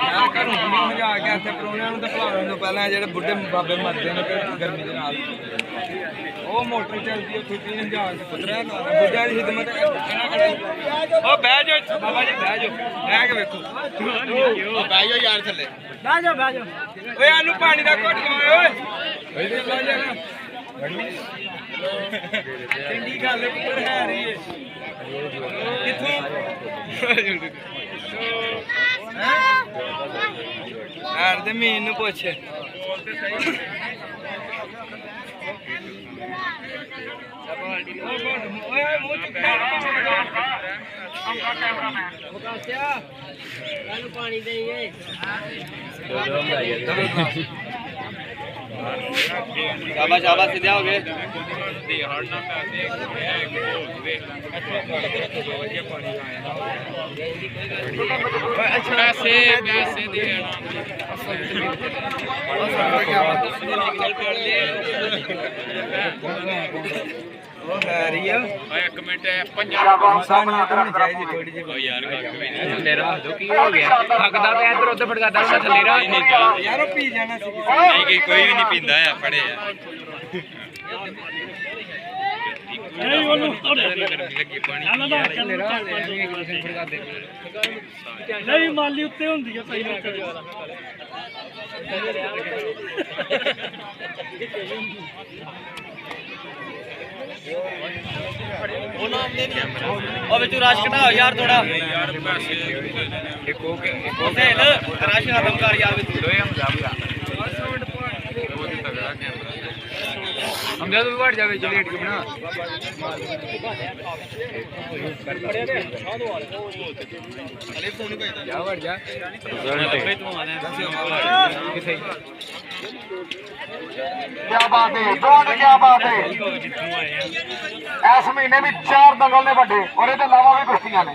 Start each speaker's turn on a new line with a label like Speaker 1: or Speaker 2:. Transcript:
Speaker 1: यार घरों पूरी मजा आ गया इतने परौनियां नूं ते भुलाउण तों पहलां जेहड़े बुढ़े बाबे मरदे ने गर्मी दे नाल ਉਹ ਮੋਟਰ ਚੱਲਦੀ ਉੱਥੇ 30,000 ਪੁੱਤਰਾ ਨਾ ਬੁੱਢਿਆਂ ਦੀ ਖਿਦਮਤ ਉਹ ਬਹਿ ਜਾਓ ਬਾਬਾ ਜੀ ਬਹਿ ਜਾਓ ਬਹਿ ਕੇ ਵੇਖੋ ਉਹ ਬਹਿ ਜਾਓ ਯਾਰ ਥੱਲੇ ਬਹਿ ਜਾਓ ਓਏ ਆਨੂੰ ਪਾਣੀ ਦਾ ਘੁੱਟ ਲਵਾਓ ਓਏ ਇਹਦੇ ਬਹਿ ਜਾਣਾ ਚੰਗੀ ਗੱਲ ਹੈ ਪੁੱਤਰ ਹੈ ਰਹੀ ਏ ਕਿੱਥੋਂ ਯਾਰ ਜ਼ਮੀਨ ਨੂੰ ਪੁੱਛ
Speaker 2: पानी देंगे
Speaker 1: शाबाश शाबाश सीधे हो गए
Speaker 2: पैसे पैसे एक मिनट
Speaker 1: इंसानियत होनी चाहिए थोड़ी जी
Speaker 2: यार थल्ले रख दो की हो गया थकदा पे इधर उधर फटकादा मैं थल्ले रख
Speaker 1: यार पी जाना सी
Speaker 2: नहीं कोई भी नहीं पींदा है पड़े नहीं ਉਹਨੂੰ ਲੱਗੀ ਪਾਣੀ ਨਹੀਂ ਮਾਲੀ ਉੱਤੇ ਹੁੰਦੀ ਹੈ ਸਹੀ ਉਹ ਨਾਮ ਦੇ ਨਹੀਂ ਉਹ ਵਿੱਚੋਂ ਰਾਸ਼ ਘਟਾਓ ਯਾਰ ਥੋੜਾ ਯਾਰ ਪੈਸੇ ਇੱਕ ਉਹ ਸੇਲ ਰਾਸ਼ ਖਤਮ ਕਰ ਯਾਰ ਵਿੱਚ ਦੋਏ ਹਮ ਜਾਊਗਾ ਉਹ ਤੇ ਤਗੜਾ ਕੈਮਰਾ हम जा तो भी बढ़ जावे चलिए लेट के बना जा बढ़ जा
Speaker 3: क्या बात है क्या बात है इस महीने भी 4 दंगल ने बड़े और ये अलावा भी कुश्तियां ने